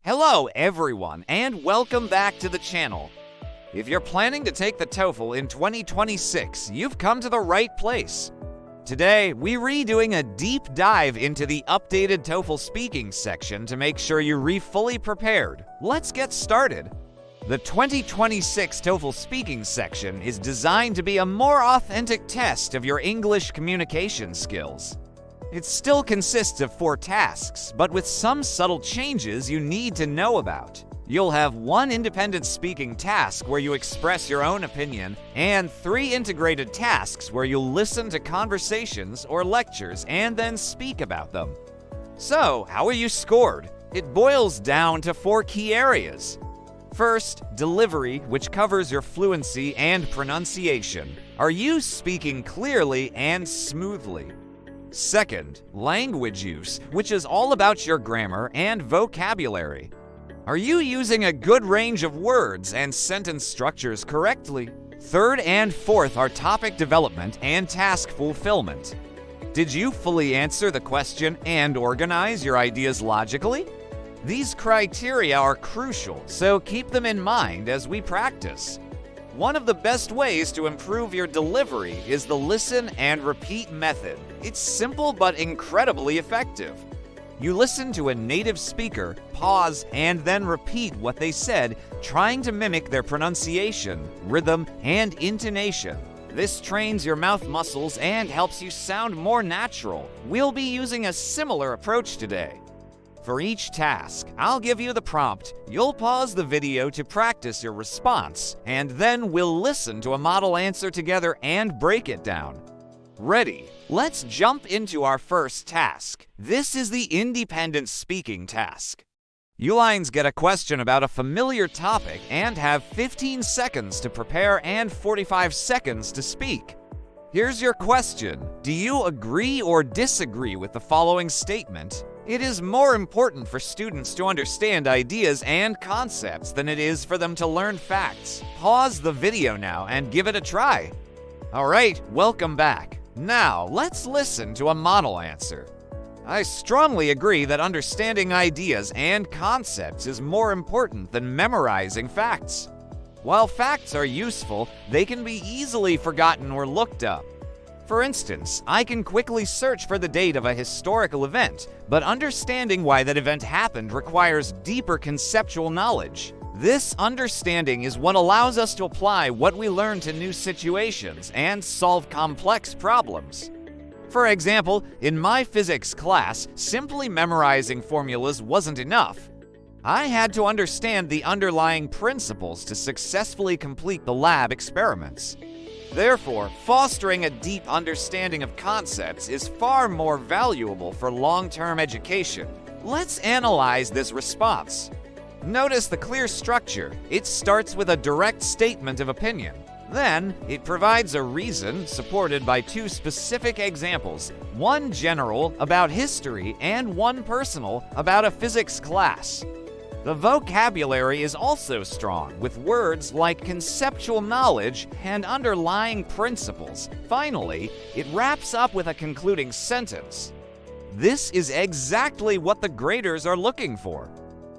Hello everyone, and welcome back to the channel. If you're planning to take the TOEFL in 2026, you've come to the right place. Today, we're redoing a deep dive into the updated TOEFL speaking section to make sure you're fully prepared. Let's get started. The 2026 TOEFL speaking section is designed to be a more authentic test of your English communication skills. It still consists of 4 tasks, but with some subtle changes you need to know about. You'll have 1 independent speaking task where you express your own opinion, and 3 integrated tasks where you'll listen to conversations or lectures and then speak about them. So, how are you scored? It boils down to 4 key areas. First, delivery, which covers your fluency and pronunciation. Are you speaking clearly and smoothly? Second, language use, which is all about your grammar and vocabulary. Are you using a good range of words and sentence structures correctly? Third and fourth are topic development and task fulfillment. Did you fully answer the question and organize your ideas logically? These criteria are crucial, so keep them in mind as we practice. One of the best ways to improve your delivery is the listen and repeat method. It's simple but incredibly effective. You listen to a native speaker, pause, and then repeat what they said, trying to mimic their pronunciation, rhythm, and intonation. This trains your mouth muscles and helps you sound more natural. We'll be using a similar approach today. For each task, I'll give you the prompt. You'll pause the video to practice your response, and then we'll listen to a model answer together and break it down. Ready? Let's jump into our first task. This is the independent speaking task. You lines get a question about a familiar topic and have 15 seconds to prepare and 45 seconds to speak. Here's your question. Do you agree or disagree with the following statement? It is more important for students to understand ideas and concepts than it is for them to learn facts. Pause the video now and give it a try. Alright, welcome back. Now, let's listen to a model answer. I strongly agree that understanding ideas and concepts is more important than memorizing facts. While facts are useful, they can be easily forgotten or looked up. For instance, I can quickly search for the date of a historical event, but understanding why that event happened requires deeper conceptual knowledge. This understanding is what allows us to apply what we learn to new situations and solve complex problems. For example, in my physics class, simply memorizing formulas wasn't enough. I had to understand the underlying principles to successfully complete the lab experiments. Therefore, fostering a deep understanding of concepts is far more valuable for long-term education. Let's analyze this response. Notice the clear structure. It starts with a direct statement of opinion. Then, it provides a reason supported by 2 specific examples, 1 general about history and 1 personal about a physics class. The vocabulary is also strong, with words like conceptual knowledge and underlying principles. Finally, it wraps up with a concluding sentence. This is exactly what the graders are looking for.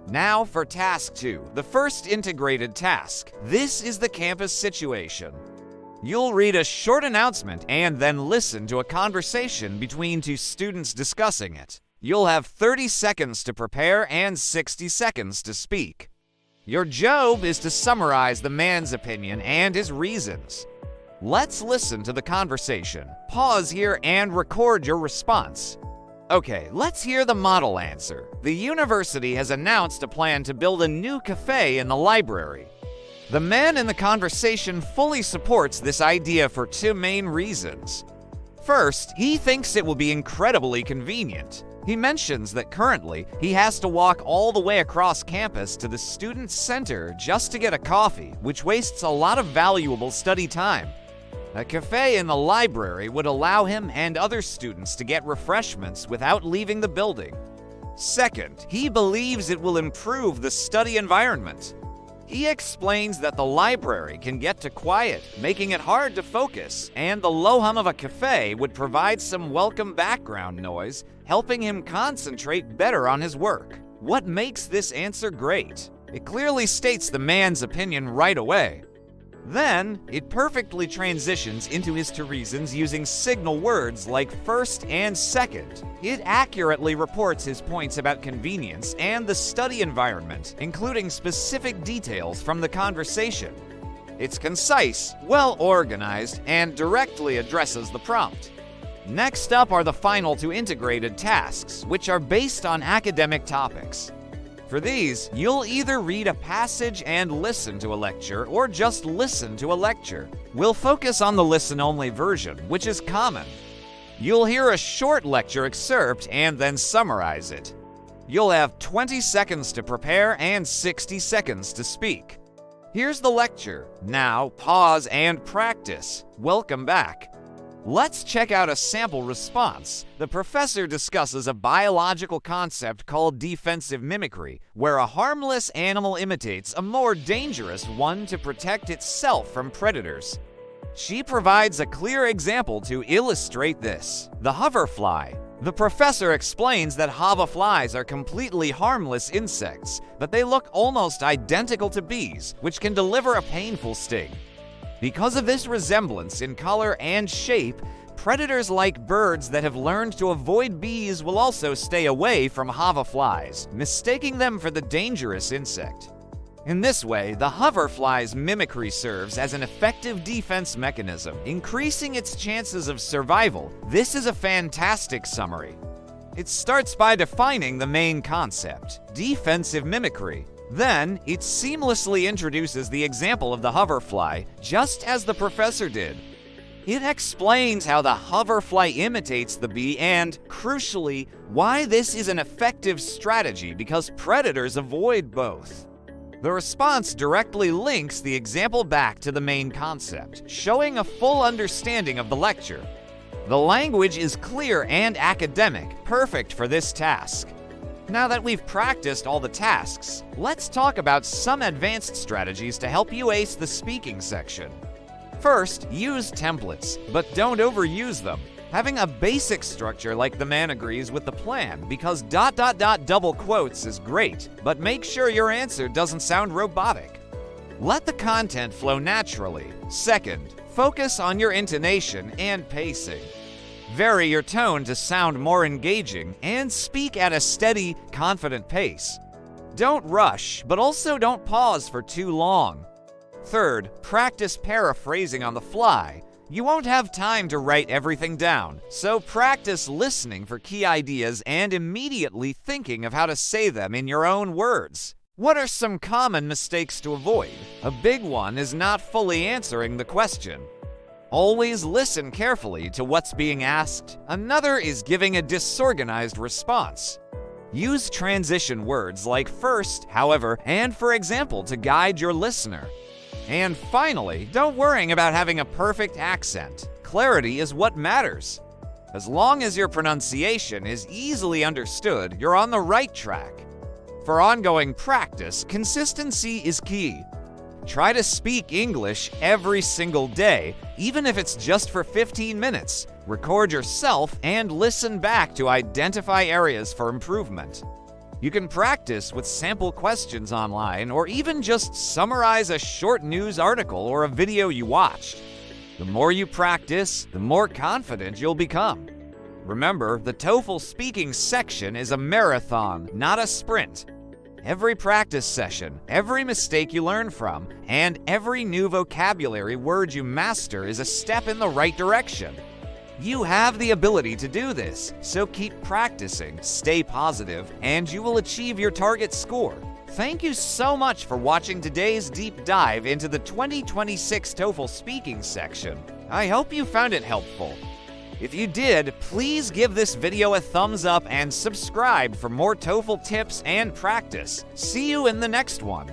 Now for task 2, the first integrated task. This is the campus situation. You'll read a short announcement and then listen to a conversation between 2 students discussing it. You'll have 30 seconds to prepare and 60 seconds to speak. Your job is to summarize the man's opinion and his reasons. Let's listen to the conversation. Pause here and record your response. Okay, let's hear the model answer. The university has announced a plan to build a new cafe in the library. The man in the conversation fully supports this idea for 2 main reasons. First, he thinks it will be incredibly convenient. He mentions that currently, he has to walk all the way across campus to the student center just to get a coffee, which wastes a lot of valuable study time. A cafe in the library would allow him and other students to get refreshments without leaving the building. Second, he believes it will improve the study environment. He explains that the library can get too quiet, making it hard to focus, and the low hum of a cafe would provide some welcome background noise, helping him concentrate better on his work. What makes this answer great? It clearly states the man's opinion right away. Then, it perfectly transitions into his to reasons using signal words like first and second. It accurately reports his points about convenience and the study environment, including specific details from the conversation. It's concise, well-organized, and directly addresses the prompt. Next up are the final two integrated tasks, which are based on academic topics. For these, you'll either read a passage and listen to a lecture, or just listen to a lecture. We'll focus on the listen-only version, which is common. You'll hear a short lecture excerpt and then summarize it. You'll have 20 seconds to prepare and 60 seconds to speak. Here's the lecture. Now, pause and practice. Welcome back. Let's check out a sample response. The professor discusses a biological concept called defensive mimicry, where a harmless animal imitates a more dangerous one to protect itself from predators. She provides a clear example to illustrate this: the hoverfly. The professor explains that hoverflies are completely harmless insects, but they look almost identical to bees, which can deliver a painful sting. Because of this resemblance in color and shape, predators like birds that have learned to avoid bees will also stay away from hoverflies, mistaking them for the dangerous insect. In this way, the hoverfly's mimicry serves as an effective defense mechanism, increasing its chances of survival. This is a fantastic summary. It starts by defining the main concept, defensive mimicry. Then, it seamlessly introduces the example of the hoverfly, just as the professor did. It explains how the hoverfly imitates the bee and, crucially, why this is an effective strategy because predators avoid both. The response directly links the example back to the main concept, showing a full understanding of the lecture. The language is clear and academic, perfect for this task. Now that we've practiced all the tasks, let's talk about some advanced strategies to help you ace the speaking section. First, use templates, but don't overuse them. Having a basic structure like the man agrees with the plan because ... double quotes is great, but make sure your answer doesn't sound robotic. Let the content flow naturally. Second, focus on your intonation and pacing. Vary your tone to sound more engaging and speak at a steady, confident pace. Don't rush, but also don't pause for too long. Third, practice paraphrasing on the fly. You won't have time to write everything down, so practice listening for key ideas and immediately thinking of how to say them in your own words. What are some common mistakes to avoid? A big one is not fully answering the question. Always listen carefully to what's being asked. Another is giving a disorganized response. Use transition words like first, however, and for example to guide your listener. And finally, don't worry about having a perfect accent. Clarity is what matters. As long as your pronunciation is easily understood, you're on the right track. For ongoing practice, consistency is key. Try to speak English every single day, even if it's just for 15 minutes. Record yourself and listen back to identify areas for improvement. You can practice with sample questions online or even just summarize a short news article or a video you watched. The more you practice, the more confident you'll become. Remember, the TOEFL speaking section is a marathon, not a sprint. Every practice session, every mistake you learn from, and every new vocabulary word you master is a step in the right direction. You have the ability to do this, so keep practicing, stay positive, and you will achieve your target score. Thank you so much for watching today's deep dive into the 2026 TOEFL speaking section. I hope you found it helpful. If you did, please give this video a thumbs up and subscribe for more TOEFL tips and practice. See you in the next one.